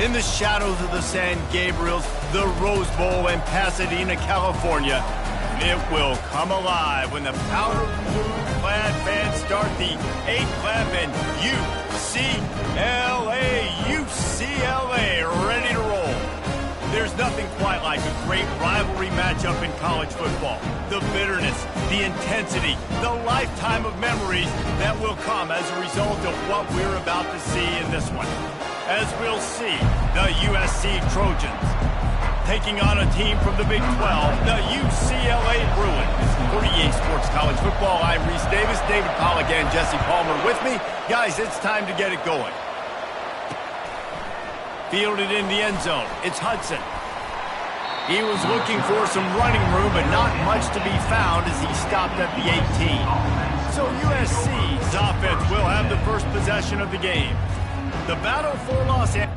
In the shadows of the San Gabriels, the Rose Bowl in Pasadena, California, it will come alive when the powder blue-clad fans start the 8th lap and UCLA, ready to roll. There's nothing quite like a great rivalry matchup in college football. The bitterness, the intensity, the lifetime of memories that will come as a result of what we're about to see in this one. As we'll see, the USC Trojans taking on a team from the Big 12, the UCLA Bruins. For EA Sports College Football, I'm Reese Davis, David Pollack, and Jesse Palmer with me. Guys, it's time to get it going. Fielded in the end zone, it's Hudson. He was looking for some running room, but not much to be found as he stopped at the 18. So USC's offense will have the first possession of the game. The battle for Los Angeles.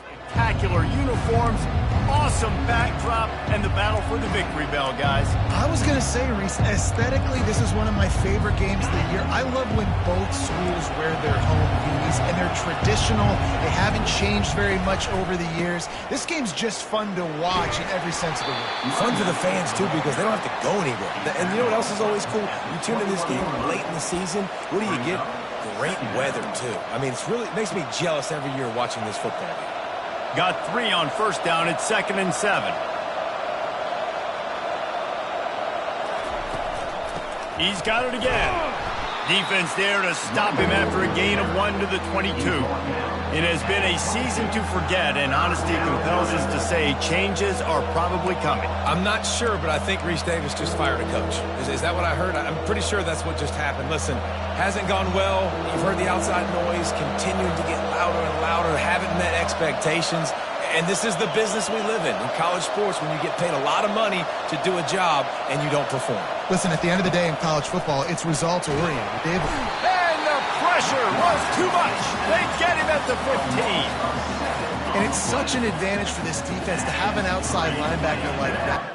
Spectacular uniforms, awesome backdrop, and the battle for the victory bell, guys. I was going to say, Reese, aesthetically, this is one of my favorite games of the year. I love when both schools wear their home unis, and they're traditional. They haven't changed very much over the years. This game's just fun to watch in every sense of the word. Fun for the fans, too, because they don't have to go anywhere. And you know what else is always cool? You tune in this game late in the season, what do you get? Great weather, too. I mean, it makes me jealous every year watching this football game. Got 3 on first down. It's 2nd and 7. He's got it again. Defense there to stop him after a gain of 1 to the 22. It has been a season to forget, and honesty compels us to say changes are probably coming. I'm not sure, but I think Reese Davis just fired a coach. Is that what I heard? I'm pretty sure that's what just happened. Listen, hasn't gone well. You've heard the outside noise continuing to get louder and louder, haven't met expectations. And this is the business we live in college sports, when you get paid a lot of money to do a job and you don't perform. Listen, at the end of the day in college football, it's results-oriented. David. And the pressure was too much. They get him at the 15. And it's such an advantage for this defense to have an outside linebacker like that.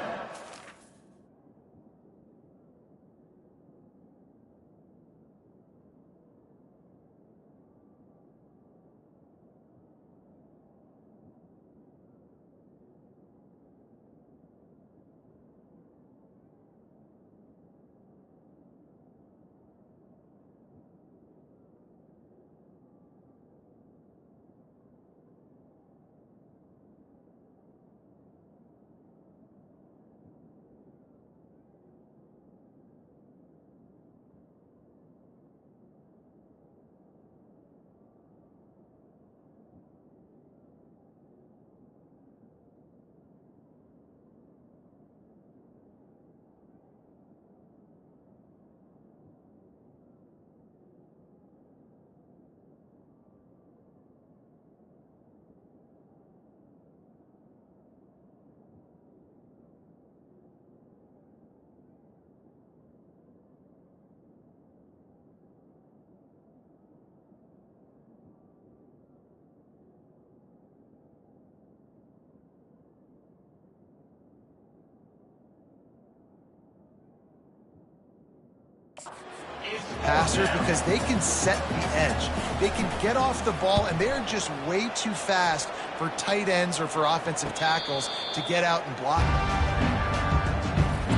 Passer, because they can set the edge. They can get off the ball, and they're just way too fast for tight ends or for offensive tackles to get out and block.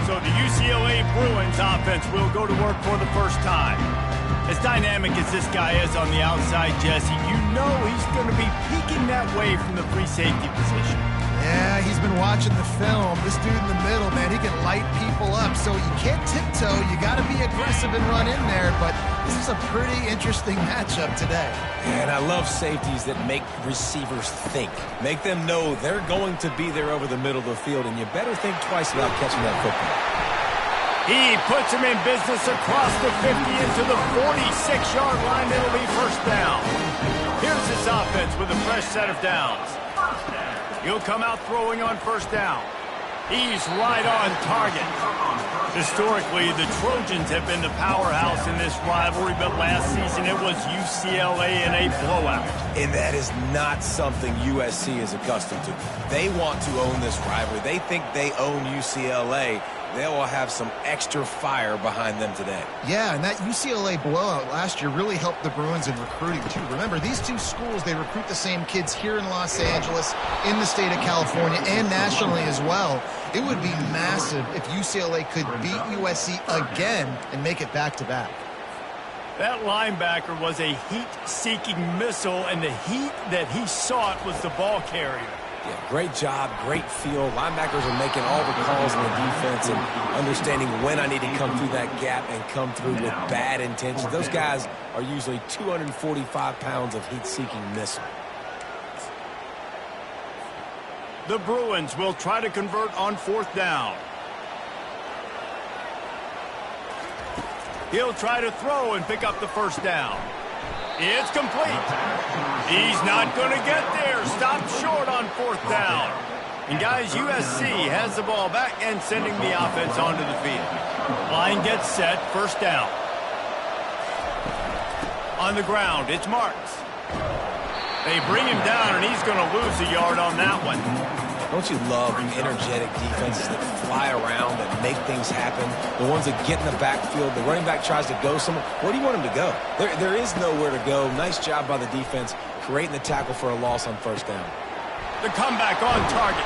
So the UCLA Bruins offense will go to work for the first time. As dynamic as this guy is on the outside, Jesse, you know he's going to be peeking that way from the free safety position. Yeah, he's been watching the film. This dude in the middle, man, he can light people up. So you can't tiptoe. You got to be aggressive and run in there. But this is a pretty interesting matchup today. And I love safeties that make receivers think. Make them know they're going to be there over the middle of the field, and you better think twice about catching that football. He puts him in business across the 50 into the 46-yard line. It'll be first down. Here's his offense with a fresh set of downs. He'll come out throwing on first down. He's right on target. Historically, the Trojans have been the powerhouse in this rivalry, but last season it was UCLA in a blowout. And that is not something USC is accustomed to. They want to own this rivalry. They think they own UCLA. they will have some extra fire behind them today. Yeah, and that UCLA blowout last year really helped the Bruins in recruiting, too. Remember, these two schools, they recruit the same kids here in Los Angeles, in the state of California, and nationally as well. It would be massive if UCLA could beat USC again and make it back-to-back. That linebacker was a heat-seeking missile, and the heat that he sought was the ball carrier. Yeah, great job, great feel. Linebackers are making all the calls in the defense and understanding when I need to come through that gap and come through with bad intentions. Those guys are usually 245 pounds of heat-seeking missile. The Bruins will try to convert on 4th down. He'll try to throw and pick up the 1st down. It's complete. He's not going to get there. Stopped short on 4th down. And guys, USC has the ball back and sending the offense onto the field. Line gets set. 1st down. On the ground, it's Marks. They bring him down, and he's going to lose a yard on that one. Don't you love energetic defenses that fly around, that make things happen? The ones that get in the backfield, the running back tries to go somewhere. Where do you want him to go? There is nowhere to go. Nice job by the defense, creating the tackle for a loss on 1st down. The comeback on target.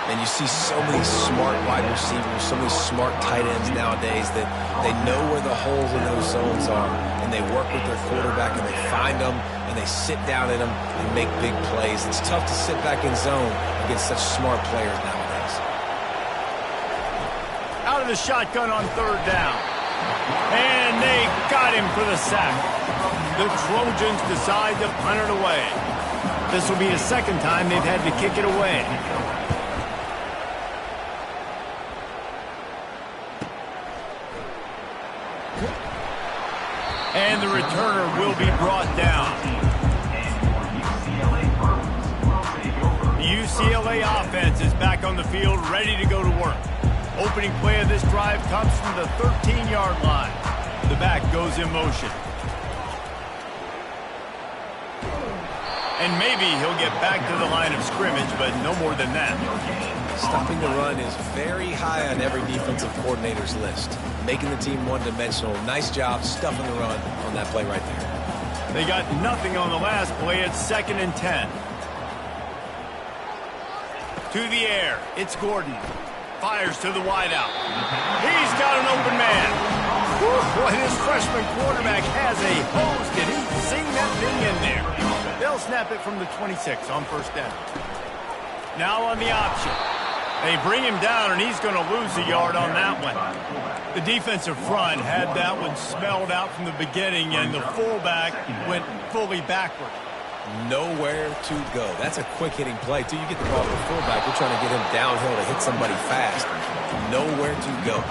And you see so many smart wide receivers, so many smart tight ends nowadays that they know where the holes in those zones are, and they work with their quarterback, and they find them, and they sit down in them and make big plays. It's tough to sit back in zone against such smart players nowadays. Out of the shotgun on 3rd down. And they got him for the sack. The Trojans decide to punt it away. This will be the 2nd time they've had to kick it away. And the returner will be brought down. The UCLA offense is back on the field, ready to go to work. Opening play of this drive comes from the 13-yard line. The back goes in motion. And maybe he'll get back to the line of scrimmage, but no more than that. Stopping the run is very high on every defensive coordinator's list. Making the team one-dimensional. Nice job stuffing the run on that play right there. They got nothing on the last play. It's 2nd and 10. To the air. It's Gordon. Fires to the wideout. He's got an open man. Whew, boy, this freshman quarterback has a hose. Did he sing that thing in there? They'll snap it from the 26 on 1st down. Now on the option. They bring him down, and he's going to lose a yard on that one. The defensive front had that one spelled out from the beginning, and the fullback went fully backward. Nowhere to go. That's a quick-hitting play, too. You get the ball to the fullback. You're trying to get him downhill to hit somebody fast. Nowhere to go.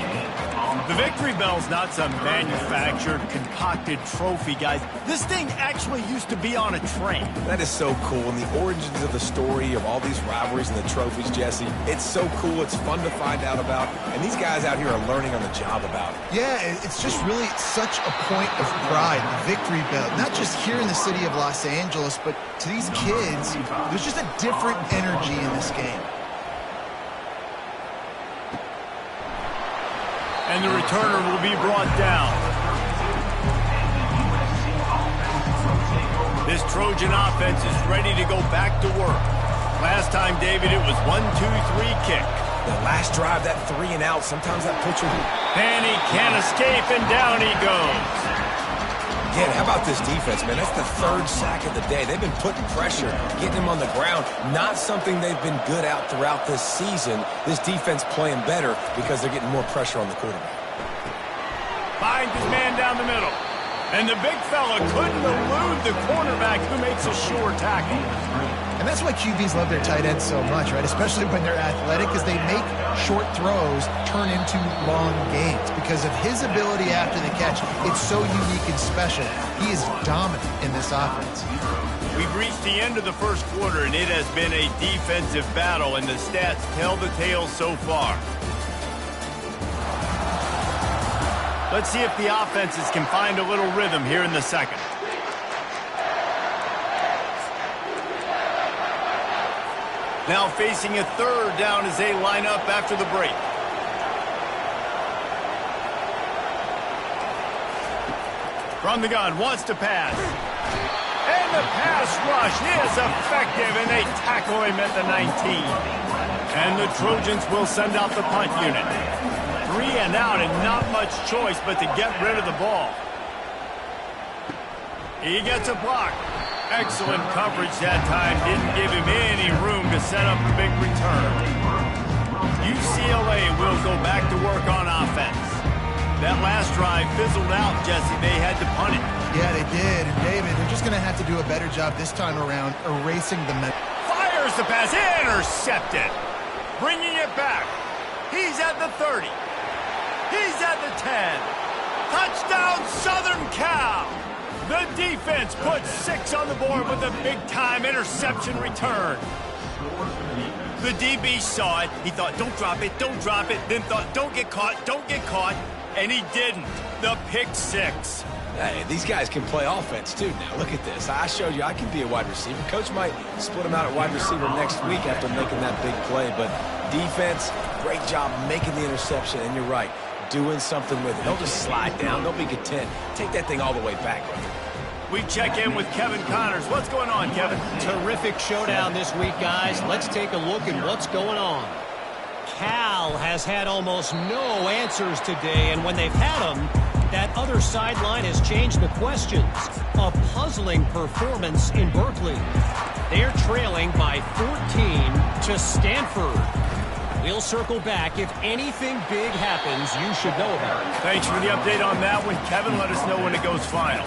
The Victory Bell's not some manufactured, concocted trophy, guys. This thing actually used to be on a train. That is so cool. And the origins of the story of all these rivalries and the trophies, Jesse, it's so cool. It's fun to find out about. And these guys out here are learning on the job about it. Yeah, it's just really such a point of pride, the Victory Bell. Not just here in the city of Los Angeles, but to these kids, there's just a different energy in this game. And the returner will be brought down. This Trojan offense is ready to go back to work. Last time, David, it was 1-2-3 kick. The last drive, that 3 and out, sometimes that puts you... And he can't escape, and down he goes. Again, how about this defense, man? That's the 3rd sack of the day. They've been putting pressure, getting him on the ground. Not something they've been good at throughout this season. This defense playing better because they're getting more pressure on the quarterback. Finds his man down the middle. And the big fella couldn't elude the cornerback who makes a sure tackle. And that's why QBs love their tight ends so much, right? Especially when they're athletic, because they make short throws turn into long gains. Because of his ability after the catch, it's so unique and special. He is dominant in this offense. We've reached the end of the 1st quarter, and it has been a defensive battle, and the stats tell the tale so far. Let's see if the offenses can find a little rhythm here in the 2nd. Now facing a 3rd down as they line up after the break. From the gun, wants to pass. And the pass rush is effective, and they tackle him at the 19. And the Trojans will send out the punt unit. 3 and out, and not much choice but to get rid of the ball. He gets a block. Excellent coverage that time. Didn't give him any room to set up the big return. UCLA will go back to work on offense. That last drive fizzled out, Jesse. They had to punt it. Yeah, they did. And David, they're just going to have to do a better job this time around erasing the Fires the pass. Intercepted. Bringing it back. He's at the 30. He's at the 10. Touchdown, Southern Cal. The defense puts 6 on the board with a big-time interception return. The DB saw it. He thought, don't drop it, don't drop it. Then thought, don't get caught, don't get caught. And he didn't. The pick 6. Hey, these guys can play offense, too. Now, look at this. I showed you I can be a wide receiver. Coach might split him out at wide receiver next week after making that big play. But defense, great job making the interception. And you're right, doing something with it. Don't just slide down. Don't be content. Take that thing all the way back. We check in with Kevin Connors. What's going on, Kevin? Terrific showdown this week, guys. Let's take a look at what's going on. Cal has had almost no answers today, and when they've had them, that other sideline has changed the questions. A puzzling performance in Berkeley. They're trailing by 14 to Stanford. We'll circle back. If anything big happens, you should know about it. Thanks for the update on that one, Kevin. Let us know when it goes final.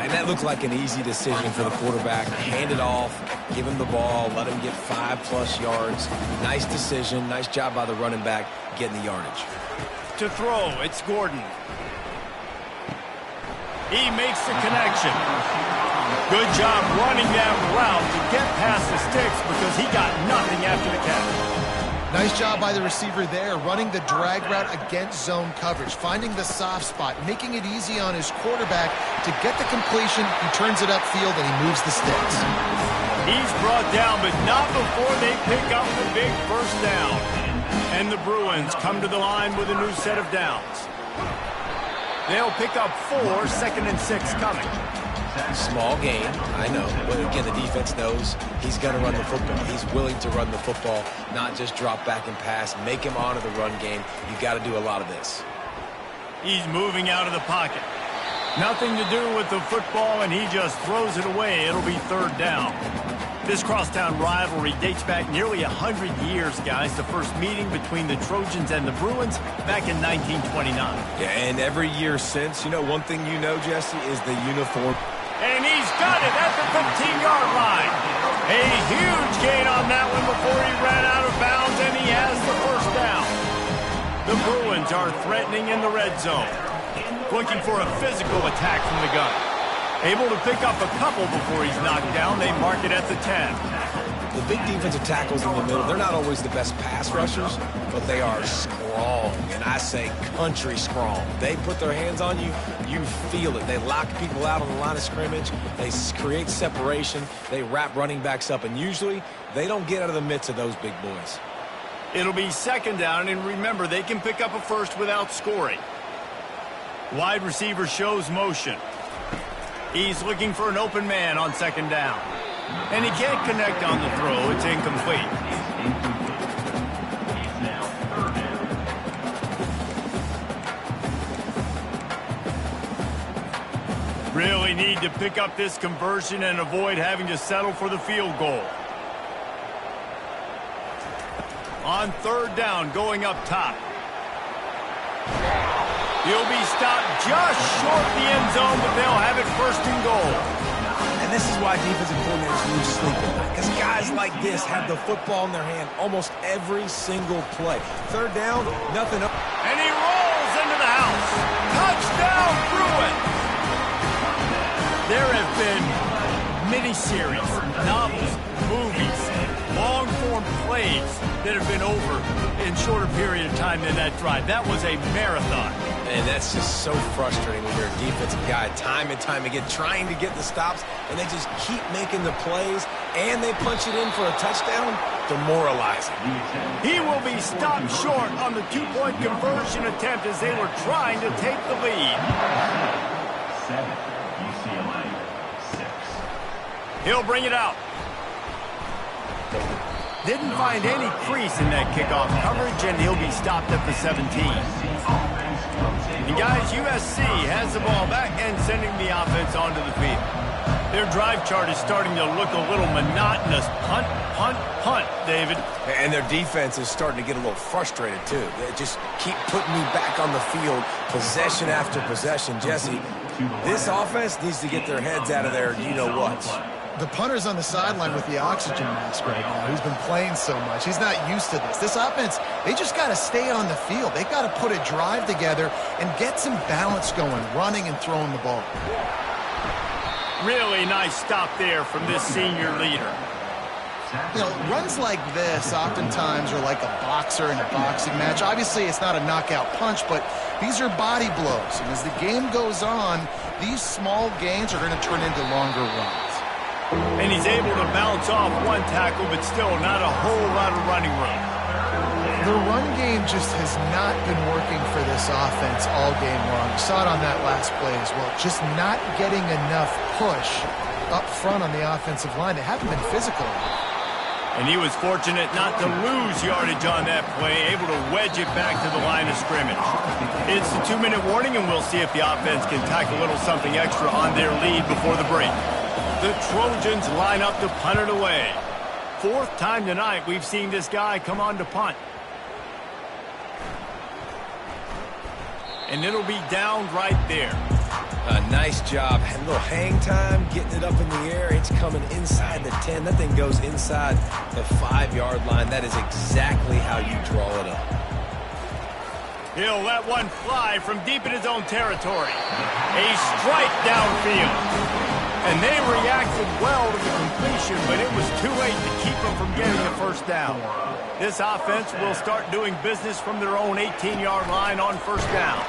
And that looked like an easy decision for the quarterback. Hand it off, give him the ball, let him get 5+ yards. Nice decision. Nice job by the running back getting the yardage. To throw, it's Gordon. He makes the connection. Good job running that route to get past the sticks because he got nothing after the catch. Nice job by the receiver there, running the drag route against zone coverage, finding the soft spot, making it easy on his quarterback to get the completion. He turns it upfield, and he moves the sticks. He's brought down, but not before they pick up the big first down. And the Bruins come to the line with a new set of downs. They'll pick up 4, 2nd and 6 coming. Small game, I know. But again, the defense knows he's going to run the football. He's willing to run the football, not just drop back and pass. Make him honor the run game. You've got to do a lot of this. He's moving out of the pocket. Nothing to do with the football, and he just throws it away. It'll be 3rd down. This crosstown rivalry dates back nearly 100 years, guys. The first meeting between the Trojans and the Bruins back in 1929. Yeah, and every year since, one thing you know, Jesse, is the uniform. And he's got it at the 15-yard line. A huge gain on that one before he ran out of bounds, and he has the first down. The Bruins are threatening in the red zone, looking for a physical attack from the gun. Able to pick up a couple before he's knocked down. They mark it at the 10. The big defensive tackles in the middle, they're not always the best pass rushers, but they are strong, and I say country strong. They put their hands on you, you feel it. They lock people out on the line of scrimmage. They create separation. They wrap running backs up, and usually they don't get out of the midst of those big boys. It'll be 2nd down, and remember, they can pick up a first without scoring. Wide receiver shows motion. He's looking for an open man on 2nd down. And he can't connect on the throw. It's incomplete. Really need to pick up this conversion and avoid having to settle for the field goal. On 3rd down, going up top. He'll be stopped just short the end zone, but they'll have it 1st and goal. And this is why defensive coordinators lose sleep at night, because guys like this have the football in their hand almost every single play. 3rd down, nothing up. And he rolls into the house. Touchdown, Bruins! There have been miniseries, novels, movies, long-form plays that have been over in shorter period of time than that drive. That was a marathon. And that's just so frustrating when you're a defensive guy time and time again trying to get the stops, and they just keep making the plays, and they punch it in for a touchdown. Demoralizing. He will be stopped short on the 2-point conversion attempt as they were trying to take the lead. He'll bring it out. Didn't find any crease in that kickoff coverage, and he'll be stopped at the 17. And guys, USC has the ball back and sending the offense onto the field. Their drive chart is starting to look a little monotonous. Punt, punt, punt, David. And their defense is starting to get a little frustrated, too. They just keep putting me back on the field, possession after possession. Jesse, this offense needs to get their heads out of their you-know-whats. The punter's on the sideline with the oxygen mask right now. He's been playing so much. He's not used to this. This offense, they just got to stay on the field. They got to put a drive together and get some balance going, running and throwing the ball. Really nice stop there from this senior leader. You know, runs like this oftentimes are like a boxer in a boxing match. Obviously, it's not a knockout punch, but these are body blows. And as the game goes on, these small gains are going to turn into longer runs. And he's able to bounce off one tackle, but still not a whole lot of running room. The run game just has not been working for this offense all game long. You saw it on that last play as well. Just not getting enough push up front on the offensive line. They haven't been physical enough. And he was fortunate not to lose yardage on that play, able to wedge it back to the line of scrimmage. It's the 2-minute warning, and we'll see if the offense can tack a little something extra on their lead before the break. The Trojans line up to punt it away. Fourth time tonight we've seen this guy come on to punt. And it'll be down right there. Nice job. A little hang time, getting it up in the air. It's coming inside the 10. That thing goes inside the 5-yard line. That is exactly how you draw it up. He'll let one fly from deep in his own territory. A strike downfield. And they reacted well to the completion, but it was too late to keep them from getting the first down. This offense will start doing business from their own 18-yard line on first down.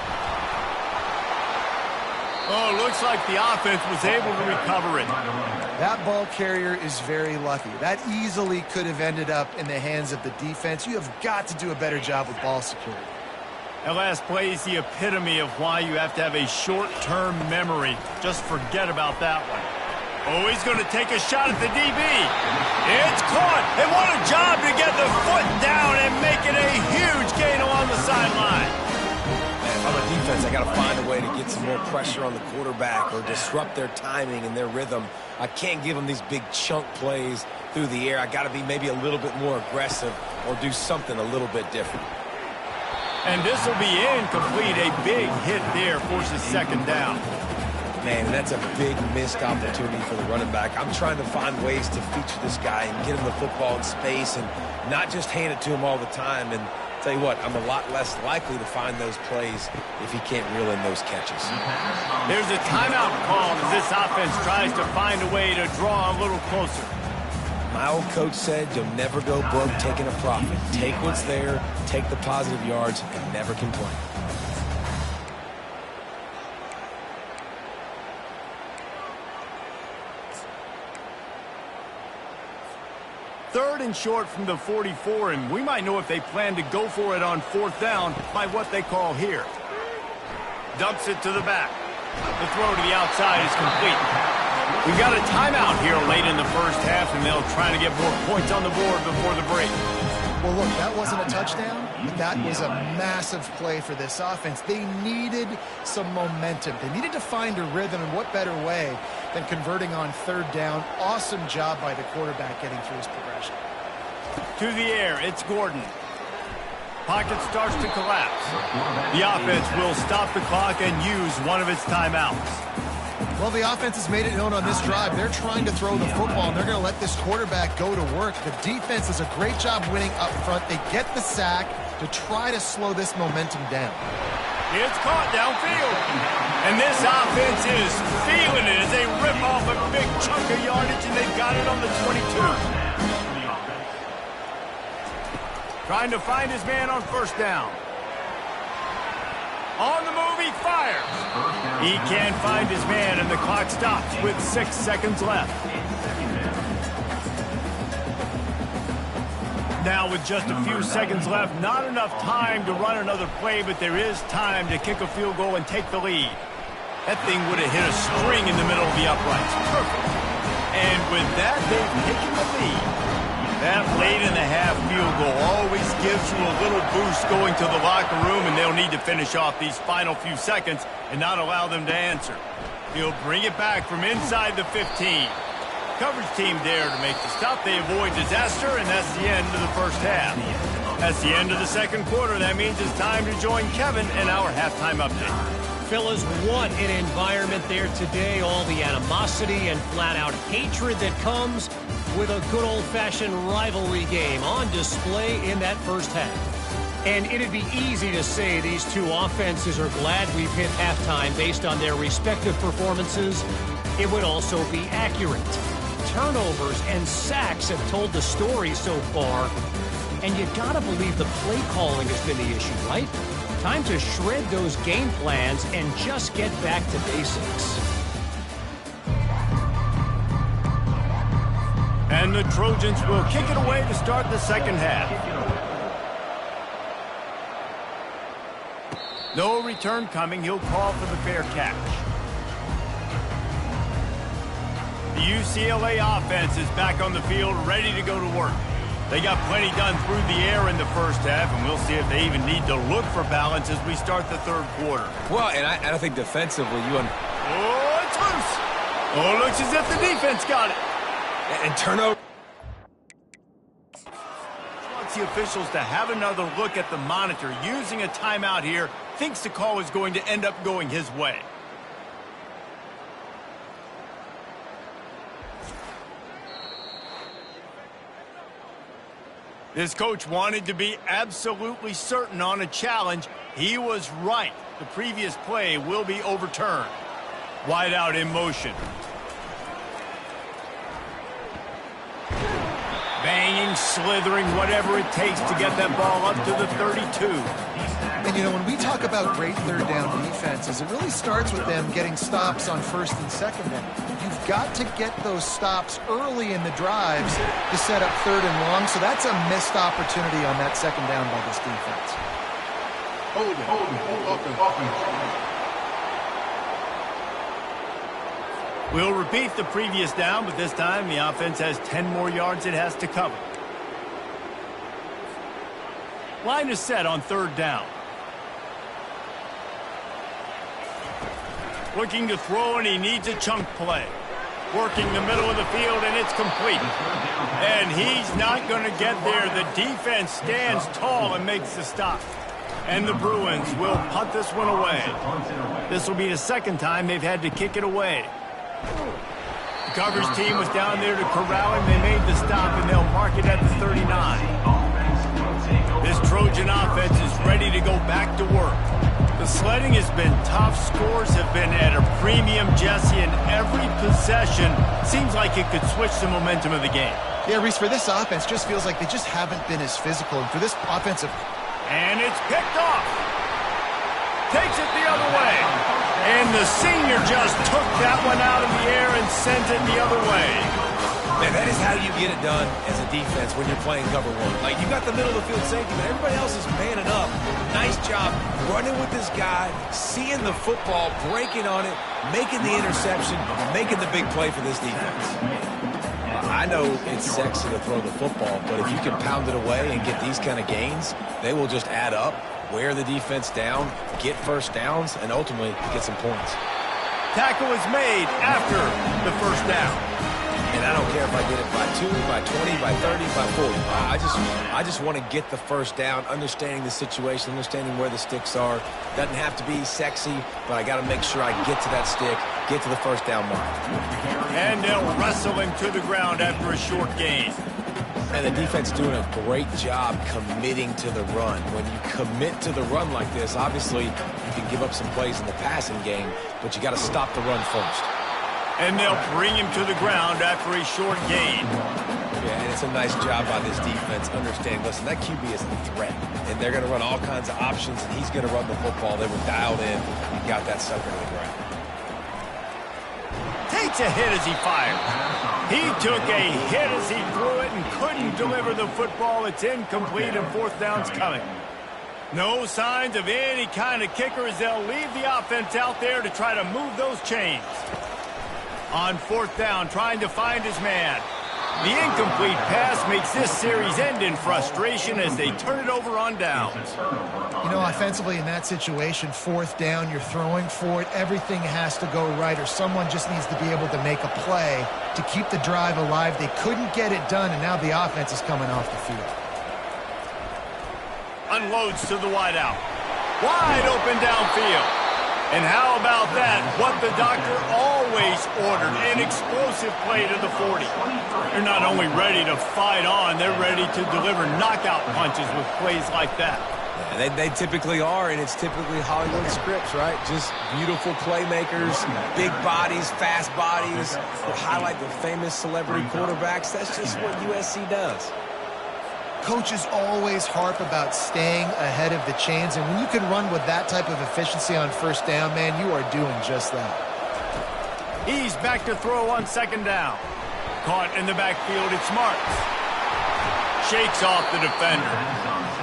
Oh, looks like the offense was able to recover it. That ball carrier is very lucky. That easily could have ended up in the hands of the defense. You have got to do a better job with ball security. That last play is the epitome of why you have to have a short-term memory. Just forget about that one. Oh, he's going to take a shot at the DB. It's caught. And what a job to get the foot down and make it a huge gain along the sideline. If I'm a defense, I got to find a way to get some more pressure on the quarterback or disrupt their timing and their rhythm. I can't give them these big chunk plays through the air. I got to be maybe a little bit more aggressive or do something a little bit different. And this will be incomplete. A big hit there forces second down. Man, that's a big missed opportunity for the running back. I'm trying to find ways to feature this guy and get him the football in space and not just hand it to him all the time. And tell you what, I'm a lot less likely to find those plays if he can't reel in those catches. There's a timeout called as this offense tries to find a way to draw a little closer. My old coach said you'll never go broke taking a profit. Take what's there, take the positive yards, and never complain. Third and short from the 44, and we might know if they plan to go for it on fourth down by what they call here. Dumps it to the back. The throw to the outside is complete. We've got a timeout here late in the first half, and they'll try to get more points on the board before the break. Well, look, that wasn't a touchdown, but that was a massive play for this offense. They needed some momentum. They needed to find a rhythm, and what better way than converting on third down. Awesome job by the quarterback getting through his progression. To the air, it's Gordon. Pocket starts to collapse. The offense will stop the clock and use one of its timeouts. Well, the offense has made it known on this drive. They're trying to throw the football, and they're going to let this quarterback go to work. The defense does a great job winning up front. They get the sack to try to slow this momentum down. It's caught downfield. And this offense is feeling it as they rip off a big chunk of yardage, and they've got it on the 22. Trying to find his man on first down. On the move, he fires. He can't find his man, and the clock stops with 6 seconds left. Now with just a few seconds left, not enough time to run another play, but there is time to kick a field goal and take the lead. That thing would have hit a string in the middle of the uprights. Perfect. And with that, they've taken the lead. That late-in-the-half field goal always gives you a little boost going to the locker room, and they'll need to finish off these final few seconds and not allow them to answer. He'll bring it back from inside the 15. Coverage team there to make the stop. They avoid disaster, and that's the end of the first half. That's the end of the second quarter. That means it's time to join Kevin in our halftime update. Fellas, what an environment there today. All the animosity and flat-out hatred that comes with a good old-fashioned rivalry game on display in that first half. And it'd be easy to say these two offenses are glad we've hit halftime based on their respective performances. It would also be accurate. Turnovers and sacks have told the story so far. And you gotta believe the play calling has been the issue, right? Time to shred those game plans and just get back to basics. And the Trojans will kick it away to start the second half. No return coming. He'll call for the fair catch. The UCLA offense is back on the field, ready to go to work. They got plenty done through the air in the first half, and we'll see if they even need to look for balance as we start the third quarter. Well, and I think defensively, Oh, it's loose. Oh, it looks as if the defense got it. and turnover. Wants the officials to have another look at the monitor. Using a timeout here, thinks the call is going to end up going his way. This coach wanted to be absolutely certain on a challenge. He was right. The previous play will be overturned. Wide out in motion. Banging, slithering, whatever it takes to get that ball up to the 32. And, you know, when we talk about great third down defenses, it really starts with them getting stops on first and second down. You've got to get those stops early in the drives to set up third and long, so that's a missed opportunity on that second down by this defense. We'll repeat the previous down, but this time the offense has 10 more yards it has to cover. Line is set on third down. Looking to throw, and he needs a chunk play. Working the middle of the field, and it's complete. And he's not going to get there. The defense stands tall and makes the stop. And the Bruins will punt this one away. This will be the second time they've had to kick it away. The coverage team was down there to corral him. They made the stop, and they'll mark it at the 39. This Trojan offense is ready to go back to work. The sledding has been tough. Scores have been at a premium, Jesse, and every possession seems like it could switch the momentum of the game. Yeah, Reese, for this offense, just feels like they just haven't been as physical. And for this offensive... And it's picked off. Takes it the other way. And the senior just took that one out of the air and sent it the other way. Man, that is how you get it done as a defense when you're playing cover one. Like, you got the middle of the field safety, but everybody else is manning up. Nice job running with this guy, seeing the football, breaking on it, making the interception, making the big play for this defense. I know it's sexy to throw the football, but if you can pound it away and get these kind of gains, they will just add up, wear the defense down, get first downs, and ultimately get some points. Tackle is made after the first down. And I don't care if I get it by 2, by 20, by 30, by 40. I just want to get the first down, understanding the situation, understanding where the sticks are. Doesn't have to be sexy, but I got to make sure I get to that stick, get to the first down mark. And they'll wrestle him to the ground after a short gain. And the defense doing a great job committing to the run. When you commit to the run like this, obviously you can give up some plays in the passing game, but you got to stop the run first. And they'll bring him to the ground after a short gain. Yeah, and it's a nice job by this defense. Understand, listen, that QB is a threat. And they're going to run all kinds of options, and he's going to run the football. They were dialed in and got that sucker to the ground. Takes a hit as he fired. He took a hit as he threw it and couldn't deliver the football. It's incomplete, and fourth down's coming. No signs of any kind of kicker as they'll leave the offense out there to try to move those chains. On fourth down, trying to find his man. The incomplete pass makes this series end in frustration as they turn it over on downs. You know, offensively in that situation, fourth down, you're throwing for it. Everything has to go right, or someone just needs to be able to make a play to keep the drive alive. They couldn't get it done, and now the offense is coming off the field. Unloads to the wideout. Wide open downfield. And how about that? What the doctor always ordered, an explosive play to the 40. They're not only ready to fight on, they're ready to deliver knockout punches with plays like that. Yeah, they typically are, and it's typically Hollywood scripts, right? Just beautiful playmakers, big bodies, fast bodies. They highlight the famous celebrity quarterbacks. That's just what USC does. Coaches always harp about staying ahead of the chains, and when you can run with that type of efficiency on first down, man, you are doing just that. He's back to throw on second down. Caught in the backfield, it's Marks. Shakes off the defender.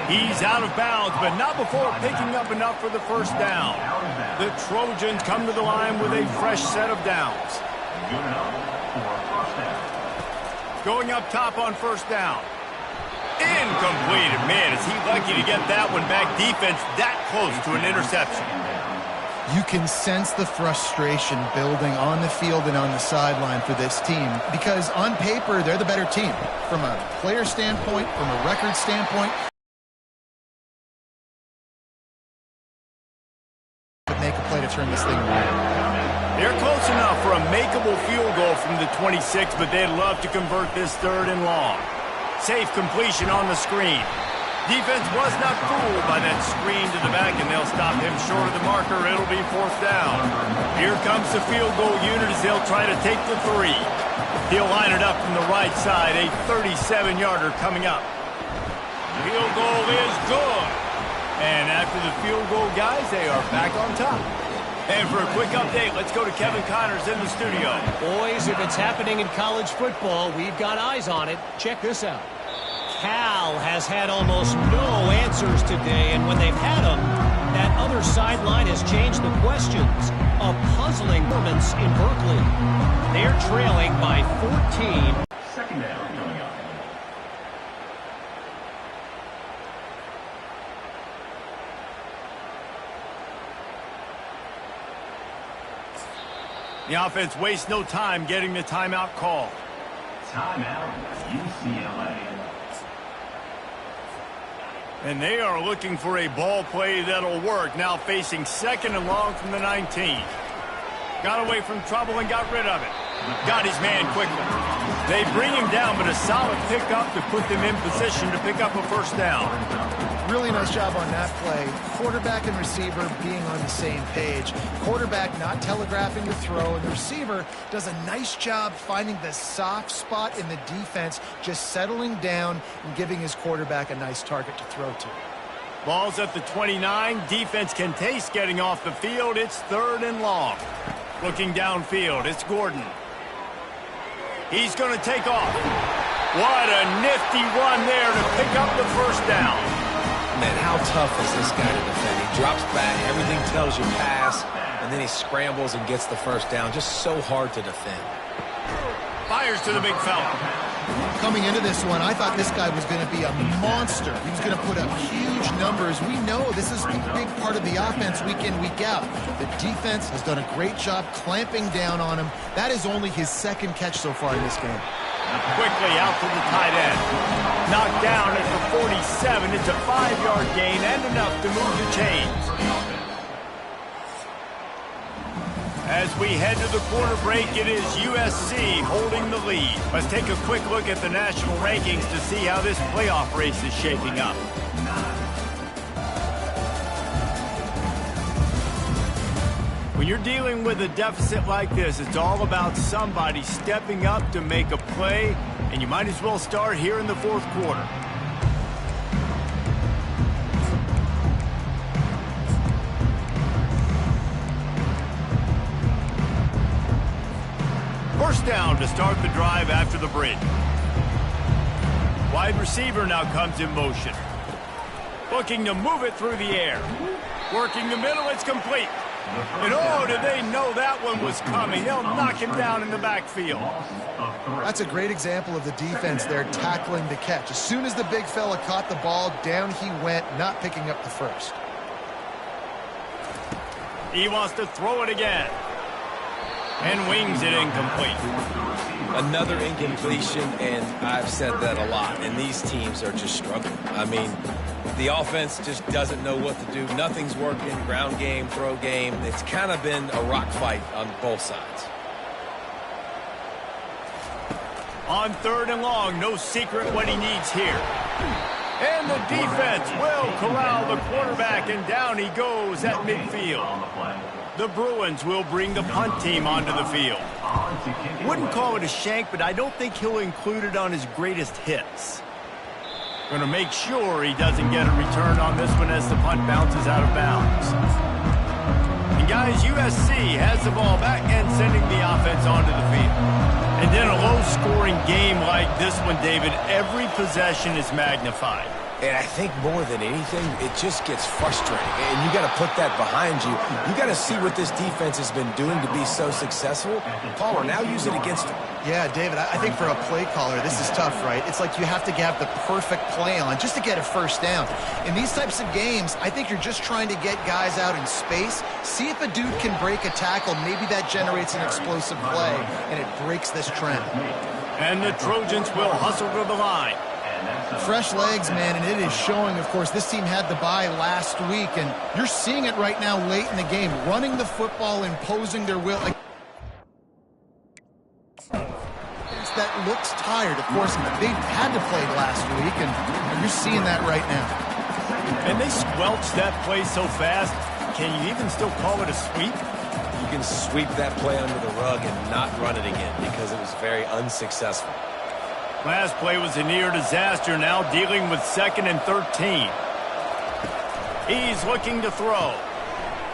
He's out of bounds, but not before picking up enough for the first down. The Trojans come to the line with a fresh set of downs. Going up top on first down. Incomplete. Man, is he lucky to get that one back. Defense that close to an interception. You can sense the frustration building on the field and on the sideline for this team because on paper, they're the better team. From a player standpoint, from a record standpoint, but make a play to turn this thing around. They're close enough for a makeable field goal from the 26, but they'd love to convert this third and long. Safe completion on the screen. Defense was not fooled by that screen to the back, and they'll stop him short of the marker. It'll be fourth down. Here comes the field goal unit as they'll try to take the 3. He'll line it up from the right side. A 37-yarder coming up. Field goal is good. And after the field goal, guys, they are back on top. And for a quick update, let's go to Kevin Connors in the studio. Boys, if it's happening in college football, we've got eyes on it. Check this out. Cal has had almost no answers today, and when they've had them, that other sideline has changed the questions. A puzzling performance in Berkeley. They're trailing by 14. Second down coming up. The offense wastes no time getting the timeout call. Timeout, UCLA. And they are looking for a ball play that'll work. Now facing second and long from the 19. Got away from trouble and got rid of it. Got his man quickly. They bring him down, but a solid pickup to put them in position to pick up a first down. Really nice job on that play. Quarterback and receiver being on the same page. Quarterback not telegraphing the throw, and the receiver does a nice job finding the soft spot in the defense, just settling down and giving his quarterback a nice target to throw to. Ball's at the 29. Defense can taste getting off the field. It's third and long. Looking downfield, it's Gordon. He's going to take off. What a nifty run there to pick up the first down. Man, how tough is this guy to defend? He drops back, everything tells you pass, and then he scrambles and gets the first down. Just so hard to defend. Fires to the big fella. Coming into this one, I thought this guy was going to be a monster. He was going to put up huge numbers. We know this is a big part of the offense week in, week out. The defense has done a great job clamping down on him. That is only his second catch so far in this game. Quickly out to the tight end. Knocked down at the 47. It's a 5-yard gain and enough to move the chains. As we head to the quarter break, it is USC holding the lead. Let's take a quick look at the national rankings to see how this playoff race is shaping up. When you're dealing with a deficit like this, it's all about somebody stepping up to make a play, and you might as well start here in the fourth quarter. First down to start the drive after the break. Wide receiver now comes in motion. Looking to move it through the air. Working the middle, it's complete. And oh, did they know that one was coming. They'll knock him down in the backfield. That's a great example of the defense there tackling the catch. As soon as the big fella caught the ball, down he went, not picking up the first. He wants to throw it again. And wings it incomplete. Another incompletion, and I've said that a lot, and these teams are just struggling. I mean, the offense just doesn't know what to do. Nothing's working, ground game, throw game. It's kind of been a rock fight on both sides. On 3rd and long, no secret what he needs here. And the defense will corral the quarterback, and down he goes at midfield. The Bruins will bring the punt team onto the field. Wouldn't call it a shank, but I don't think he'll include it on his greatest hits. Going to make sure he doesn't get a return on this one as the punt bounces out of bounds. And guys, USC has the ball back and sending the offense onto the field. And in a low-scoring game like this one, David, every possession is magnified. And I think more than anything, it just gets frustrating. And you got to put that behind you. You got to see what this defense has been doing to be so successful. Palmer, now use it against them. Yeah, David, I think for a play caller, this is tough, right? It's like you have to have the perfect play on just to get a first down. In these types of games, I think you're just trying to get guys out in space, see if a dude can break a tackle. Maybe that generates an explosive play, and it breaks this trend. And the Trojans will hustle to the line. Fresh legs, man, and it is showing. Of course, this team had the bye last week, and you're seeing it right now late in the game, running the football, imposing their will. That looks tired. Of course, they had to play last week, and you're seeing that right now. And they squelched that play so fast, can you even still call it a sweep? You can sweep that play under the rug and not run it again because it was very unsuccessful. Last play was a near disaster, now dealing with 2nd and 13. He's looking to throw.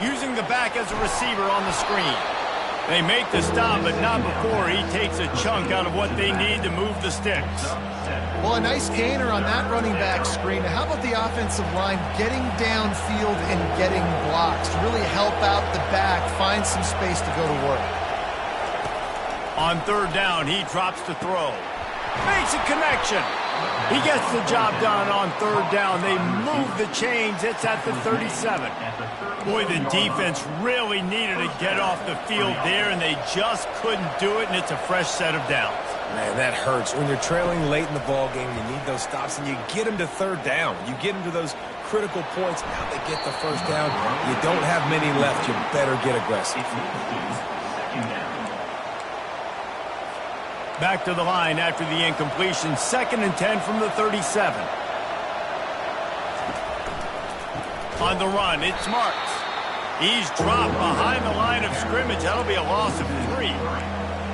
Using the back as a receiver on the screen. They make the stop, but not before he takes a chunk out of what they need to move the sticks. Well, a nice gainer on that running back screen. How about the offensive line getting downfield and getting blocks to really help out the back, find some space to go to work? On 3rd down, he drops to throw. Makes a connection. He gets the job done on 3rd down. They move the chains. It's at the 37. Boy, the defense really needed to get off the field there, and they just couldn't do it, and it's a fresh set of downs. Man, that hurts. When you're trailing late in the ball game, you need those stops, and you get them to 3rd down. You get them to those critical points. Now they get the 1st down. You don't have many left. You better get aggressive. Back to the line after the incompletion. 2nd and 10 from the 37. On the run, it's Marks. He's dropped behind the line of scrimmage. That'll be a loss of 3.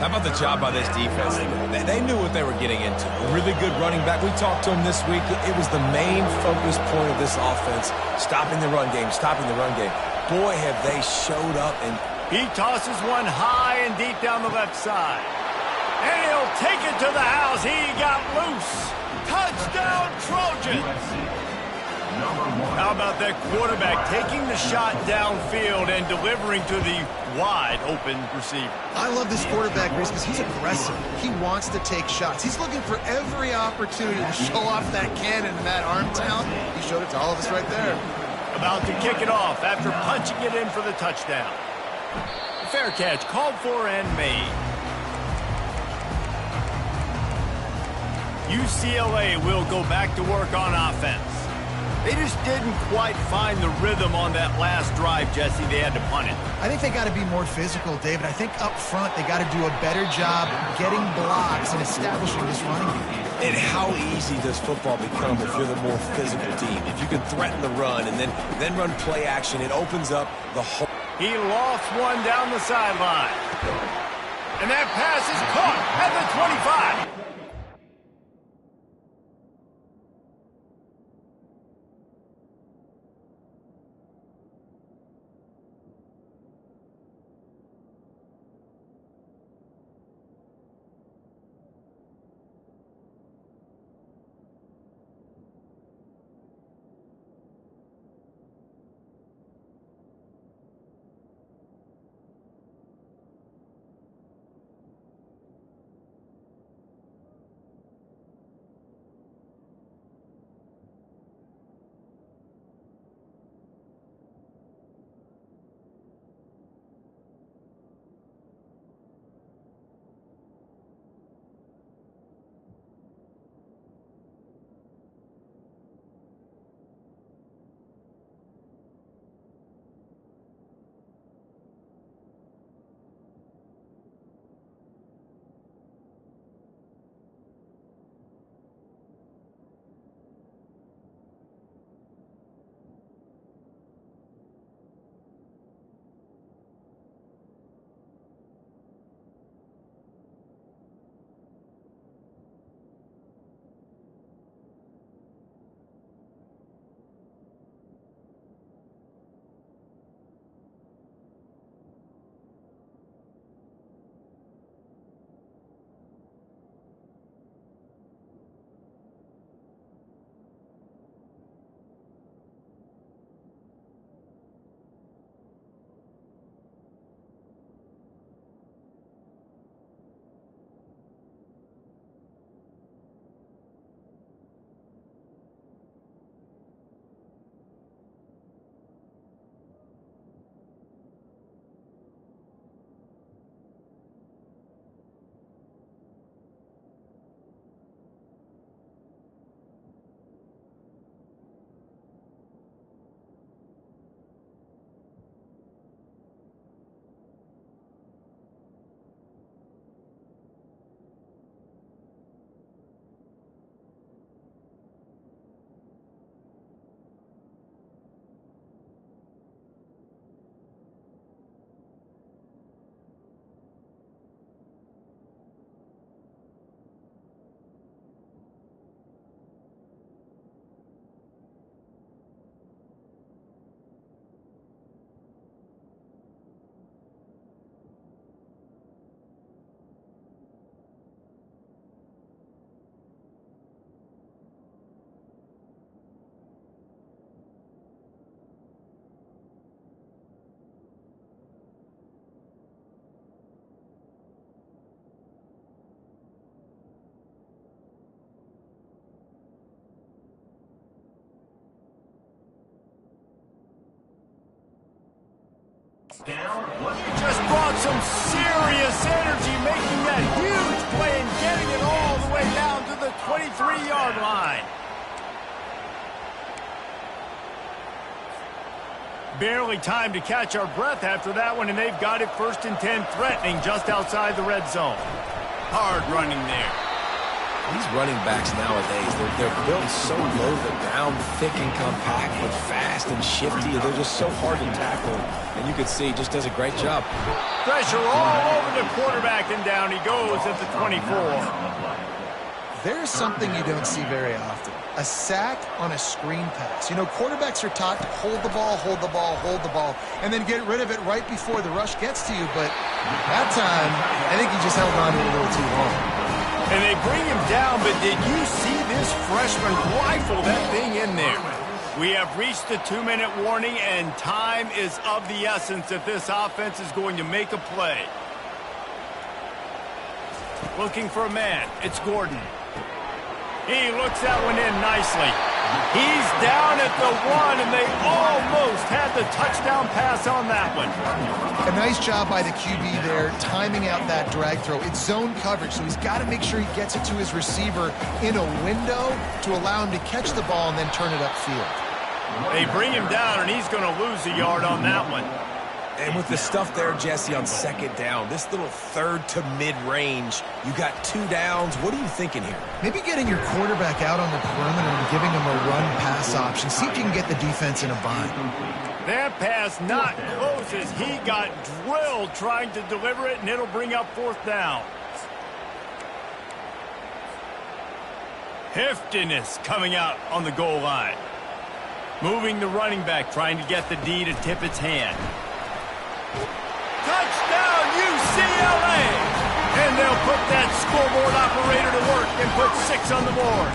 How about the job by this defense? They knew what they were getting into. A really good running back. We talked to him this week. It was the main focus point of this offense. Stopping the run game, stopping the run game. Boy, have they showed up. And he tosses one high and deep down the left side. And he'll take it to the house. He got loose. Touchdown, Trojans. How about that quarterback taking the shot downfield and delivering to the wide-open receiver? I love this quarterback, Reese, because he's aggressive. He wants to take shots. He's looking for every opportunity to show off that cannon and that arm talent. He showed it to all of us right there. About to kick it off after punching it in for the touchdown. Fair catch, called for and made. UCLA will go back to work on offense. They just didn't quite find the rhythm on that last drive, Jesse. They had to punt it. I think they got to be more physical, David. I think up front they got to do a better job getting blocks and establishing this running game. And how easy does football become if you're the more physical team? If you can threaten the run and then run play action, it opens up the whole... He lost one down the sideline. And that pass is caught at the 25. Down, what's Just brought some serious energy, making that huge play and getting it all the way down to the 23-yard line. Barely time to catch our breath after that one, and they've got it 1st and 10, threatening just outside the red zone. Hard running there. These running backs nowadays, they're built so low to the ground, thick and compact, but fast and shifty. They're just so hard to tackle. And you can see, just does a great job. Pressure all over the quarterback, and down he goes at the 24. There's something you don't see very often. A sack on a screen pass. You know, quarterbacks are taught to hold the ball, hold the ball, hold the ball, and then get rid of it right before the rush gets to you. But that time, I think he just held on to it a little too long. And they bring him down, but did you see this freshman rifle that thing in there? We have reached the 2-minute warning, and time is of the essence if this offense is going to make a play. Looking for a man. It's Gordon. He looks that one in nicely. He's down at the 1, and they almost had the touchdown pass on that one. A nice job by the QB there, timing out that drag throw. It's zone coverage, so he's got to make sure he gets it to his receiver in a window to allow him to catch the ball and then turn it upfield. They bring him down, and he's going to lose a yard on that one. And with the stuff there, Jesse, on 2nd down, this little 3rd to mid-range, you got 2 downs. What are you thinking here? Maybe getting your quarterback out on the perimeter and giving him a run-pass option. See if you can get the defense in a bind. That pass not close as he got drilled trying to deliver it, and it'll bring up 4th down. Heftiness coming out on the goal line. Moving the running back, trying to get the D to tip its hand. Touchdown, UCLA! And they'll put that scoreboard operator to work and put 6 on the board.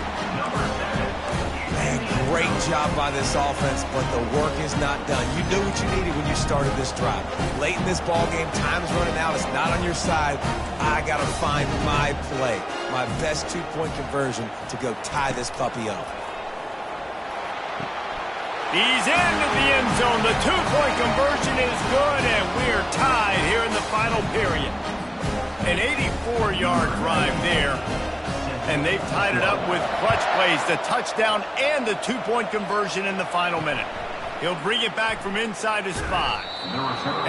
Man, great job by this offense, but the work is not done. You knew what you needed when you started this drive. Late in this ball game, time's running out. It's not on your side. I got to find my play, my best 2-point conversion to go tie this puppy up. He's into the end zone. The 2-point conversion is good, and we're tied here in the final period. An 84-yard drive there, and they've tied it up with clutch plays, the touchdown and the 2-point conversion in the final minute. He'll bring it back from inside his 5,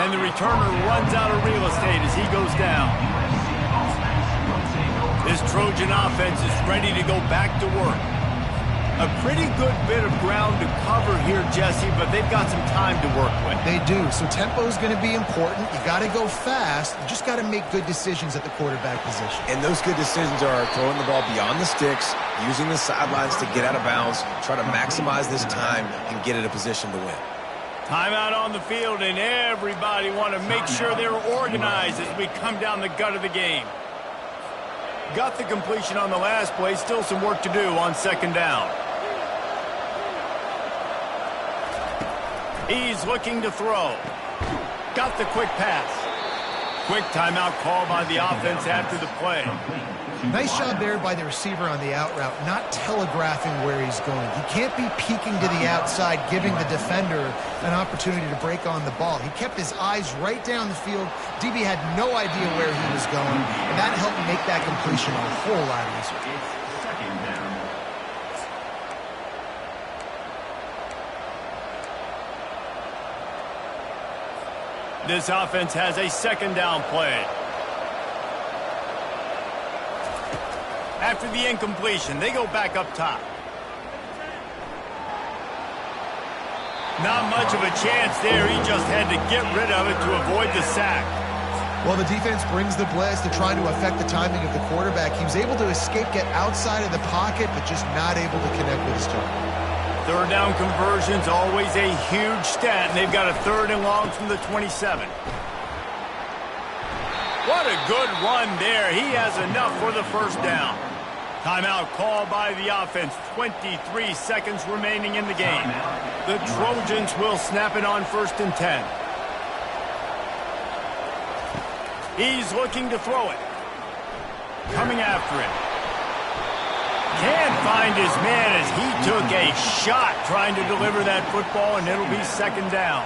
and the returner runs out of real estate as he goes down. This Trojan offense is ready to go back to work. A pretty good bit of ground to cover here, Jesse, but they've got some time to work with. They do, so tempo is going to be important. You got to go fast. You just got to make good decisions at the quarterback position. And those good decisions are throwing the ball beyond the sticks, using the sidelines to get out of bounds, try to maximize this time and get in a position to win. Timeout on the field, and everybody want to make sure they're organized as we come down the gut of the game. Got the completion on the last play, still some work to do on 2nd down. He's looking to throw. Got the quick pass. Quick timeout call by the offense after the play. Nice job there by the receiver on the out route, not telegraphing where he's going. He can't be peeking to the outside, giving the defender an opportunity to break on the ball. He kept his eyes right down the field. DB had no idea where he was going, and that helped make that completion a whole lot easier. This offense has a 2nd down play. After the incompletion, they go back up top. Not much of a chance there. He just had to get rid of it to avoid the sack. Well, the defense brings the blitz to try to affect the timing of the quarterback. He was able to escape, get outside of the pocket, but just not able to connect with his target. 3rd down conversion's always a huge stat, and they've got a 3rd and long from the 27. What a good run there. He has enough for the 1st down. Timeout called by the offense. 23 seconds remaining in the game. The Trojans will snap it on 1st and 10. He's looking to throw it. Coming after it. Can't find his man as he took a shot trying to deliver that football, and it'll be 2nd down.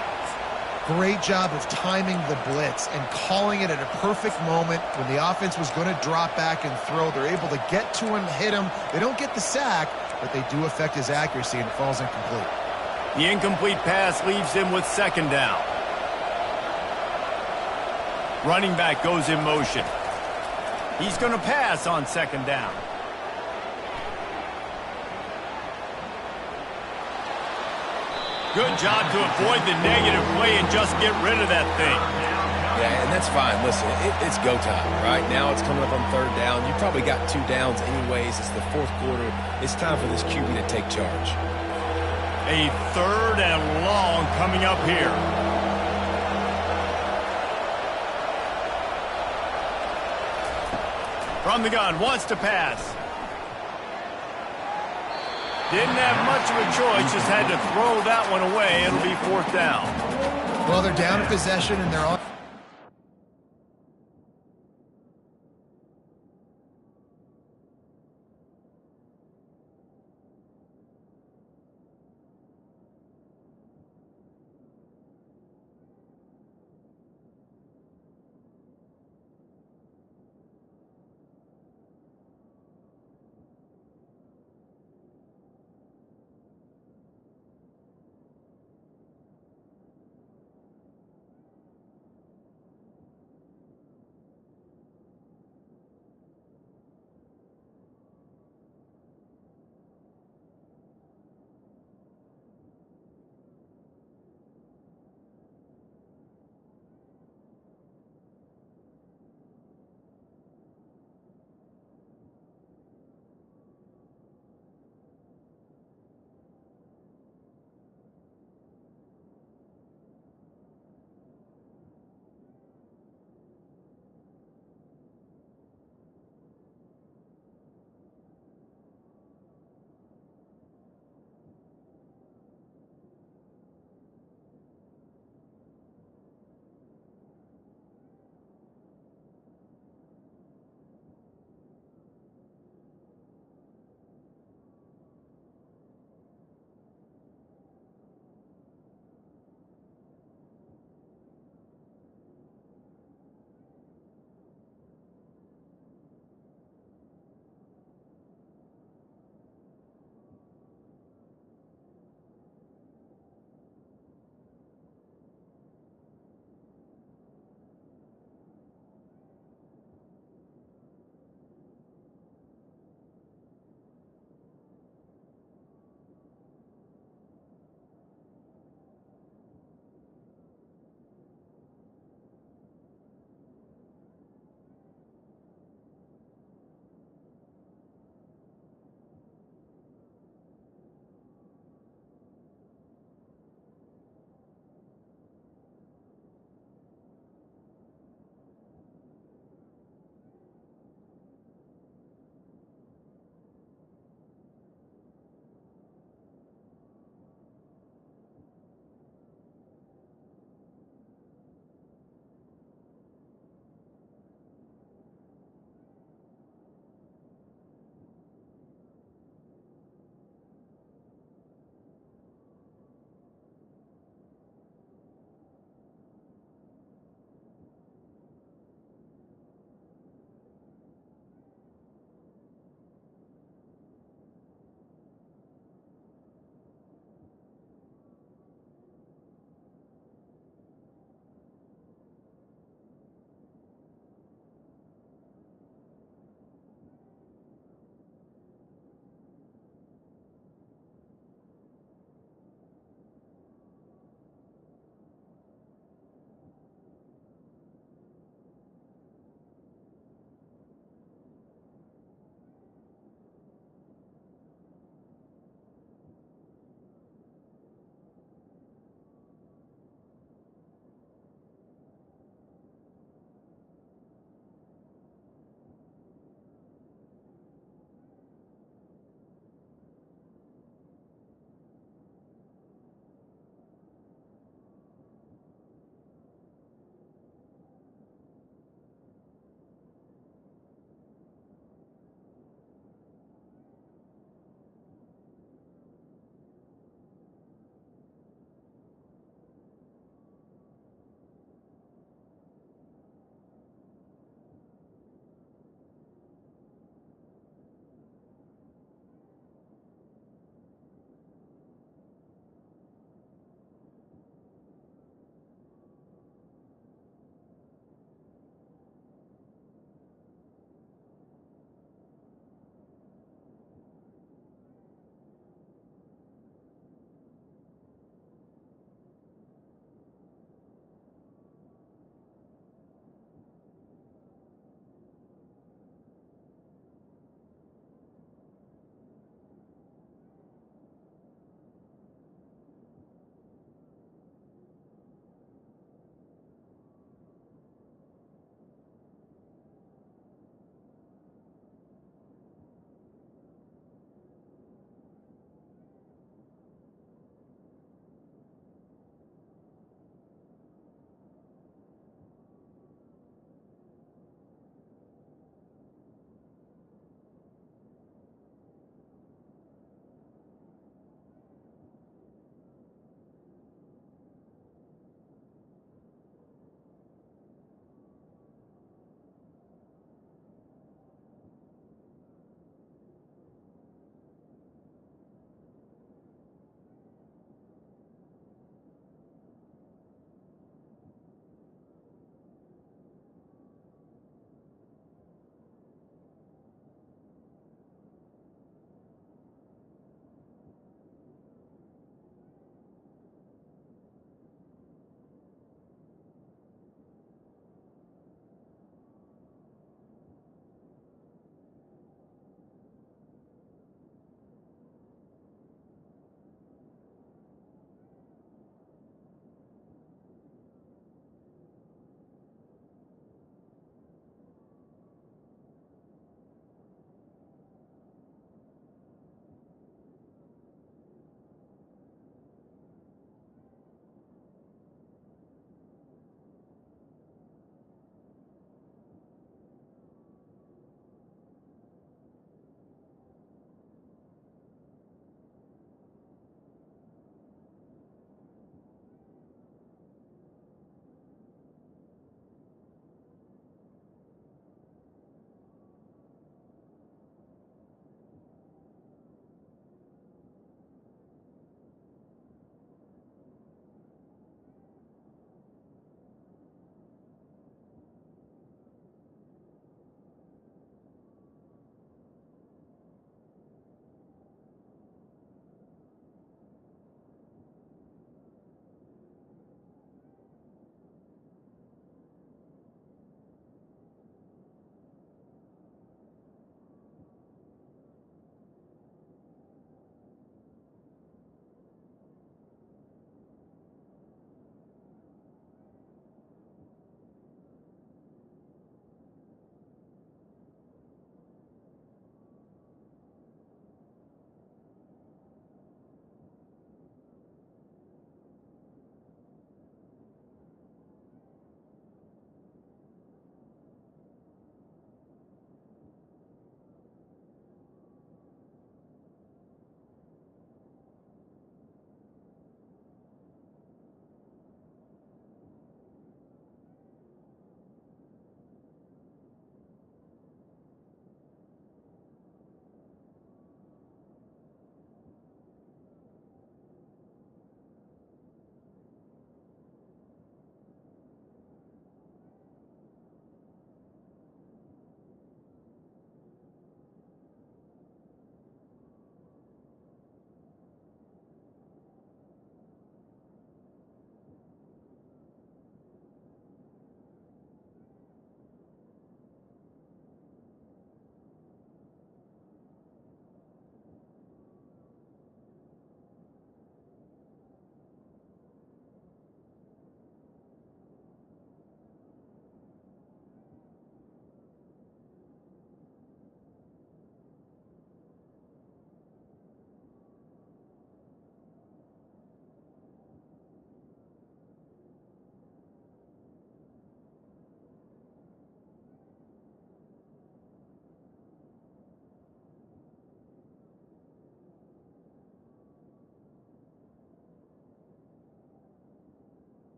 great job of timing the blitz and calling it at a perfect moment when the offense was going to drop back and throw. They're able to get to him, hit him. They don't get the sack, but they do affect his accuracy, and it falls incomplete. The incomplete pass leaves him with second down. Running back goes in motion. He's going to pass on second down. Good job to avoid the negative play and just get rid of that thing. Yeah, and that's fine. Listen, it's go time, right? Now it's coming up on third down. You probably got 2 downs anyways. It's the fourth quarter. It's time for this QB to take charge. A third and long coming up here. From the gun, wants to pass. Didn't have much of a choice, just had to throw that one away. It'll be fourth down. Well, they're down in possession, and they're on.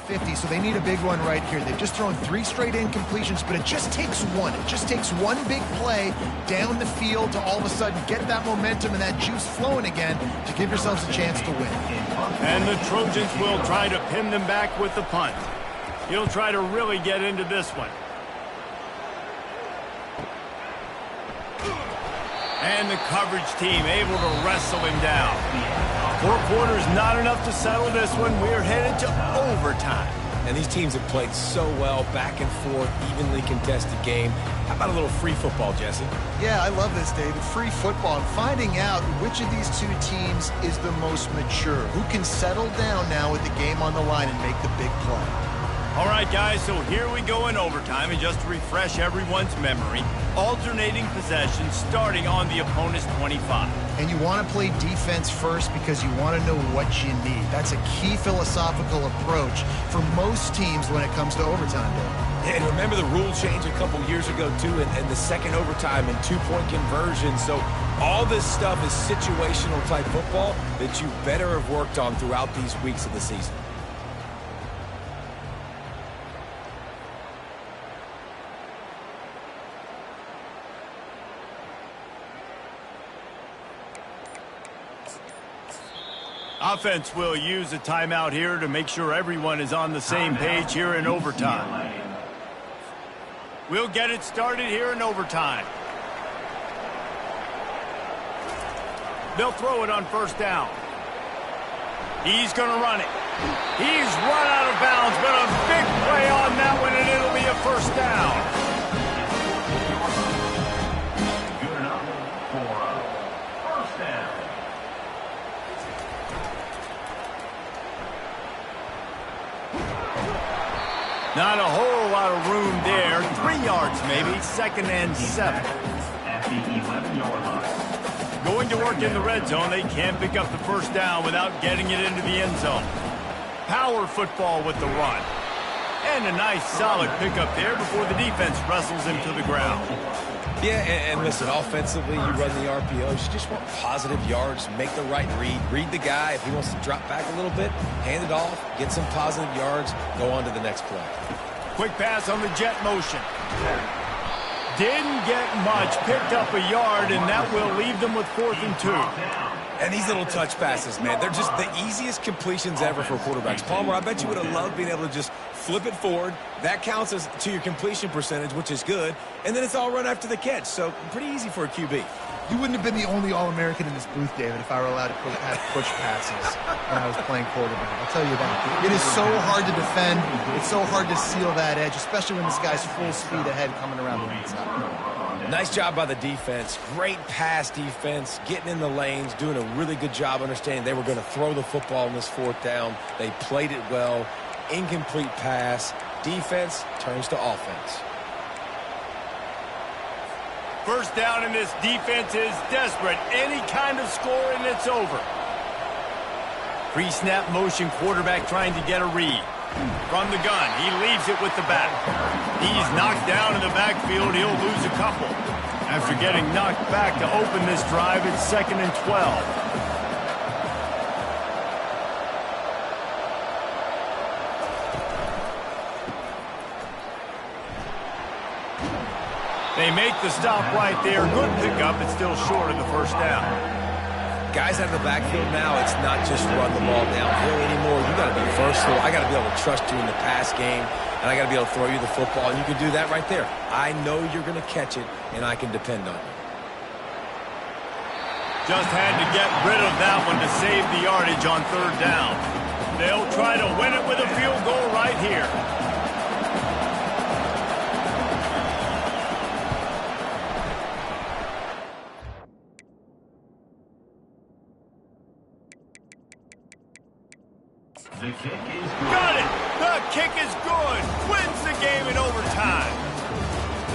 50, so they need a big one right here. They've just thrown 3 straight incompletions, but it just takes one. It just takes one big play down the field to all of a sudden get that momentum and that juice flowing again to give yourselves a chance to win. And the Trojans will try to pin them back with the punt. He'll try to really get into this one. And the coverage team able to wrestle him down. 4 quarters not enough to settle this one. We're headed to overtime. And these teams have played so well, back and forth, evenly contested game. How about a little free football, Jesse? Yeah, I love this, David. Free football. I'm finding out which of these 2 teams is the most mature. Who can settle down now with the game on the line and make the big play. All right, guys, so here we go in overtime. And just to refresh everyone's memory, alternating possessions starting on the opponent's 25. And you want to play defense first because you want to know what you need. That's a key philosophical approach for most teams when it comes to overtime, Dave. And remember the rule change a couple years ago, too, and the second overtime and 2-point conversion. So all this stuff is situational type football that you better have worked on throughout these weeks of the season. Offense will use a timeout here to make sure everyone is on the same page here in overtime. We'll get it started here in overtime. They'll throw it on first down. He's going to run it. He's run out of bounds, but a big play on that one, and it'll be a first down. Good enough for a first down. Not a whole lot of room there. 3 yards maybe. 2nd and 7. At the 11-yard line. Going to work in the red zone. They can't pick up the first down without getting it into the end zone. Power football with the run. And a nice solid pickup there before the defense wrestles him to the ground. Yeah, and listen, offensively, you run the RPOs. You just want positive yards, make the right read the guy. If he wants to drop back a little bit, hand it off, get some positive yards, go on to the next play. Quick pass on the jet motion. Didn't get much, picked up a yard, and that will leave them with 4th and 2. And these little touch passes, man, they're just the easiest completions ever for quarterbacks. Palmer, I bet you would have loved being able to just flip it forward. That counts as to your completion percentage, which is good. And then it's all run after the catch, so pretty easy for a QB. You wouldn't have been the only All-American in this booth, David, if I were allowed to have push passes when I was playing quarterback. I'll tell you that. It is so hard to defend. It's so hard to seal that edge, especially when this guy's full speed ahead coming around the inside. Nice job by the defense. Great pass defense, getting in the lanes, doing a really good job understanding they were going to throw the football on this 4th down. They played it well. Incomplete pass. Defense turns to offense. First down, and this defense is desperate. Any kind of score, and it's over. Pre-snap motion quarterback trying to get a read. From the gun, he leaves it with the back. He's knocked down in the backfield. He'll lose a couple. After getting knocked back to open this drive, it's 2nd and 12. They make the stop right there. Good pickup. It's still short of the first down. Guys out of the backfield now, it's not just run the ball downhill anymore. You got to be versatile. I got to be able to trust you in the pass game, and I got to be able to throw you the football, and you can do that right there. I know you're going to catch it, and I can depend on you. Just had to get rid of that one to save the yardage on 3rd down. They'll try to win it with a field goal right here. The kick is good. Got it! The kick is good! Wins the game in overtime.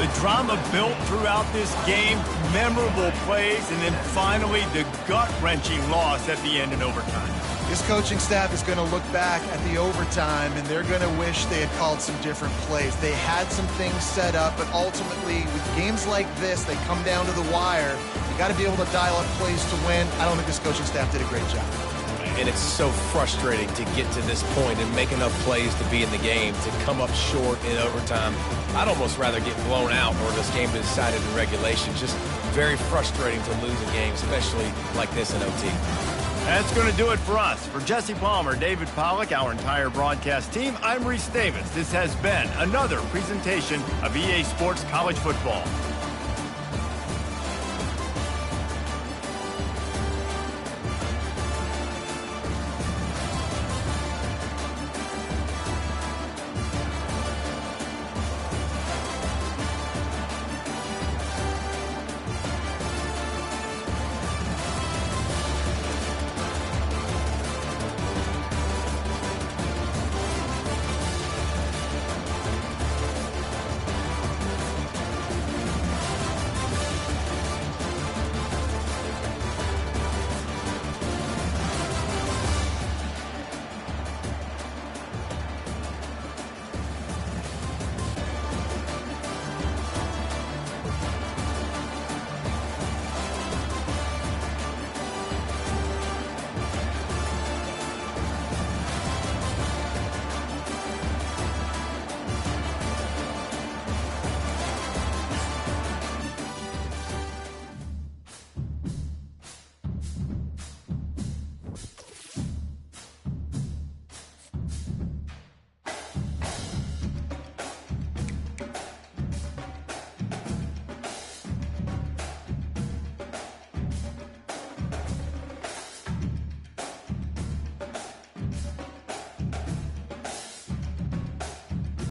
The drama built throughout this game, memorable plays, and then finally the gut-wrenching loss at the end in overtime. This coaching staff is going to look back at the overtime, and they're going to wish they had called some different plays. They had some things set up, but ultimately, with games like this, they come down to the wire. You got to be able to dial up plays to win. I don't think this coaching staff did a great job. and it's so frustrating to get to this point and make enough plays to be in the game, to come up short in overtime. I'd almost rather get blown out or this game be decided in regulation. Just very frustrating to lose a game, especially like this in OT. That's going to do it for us. For Jesse Palmer, David Pollack, our entire broadcast team, I'm Reese Davis. This has been another presentation of EA Sports College Football.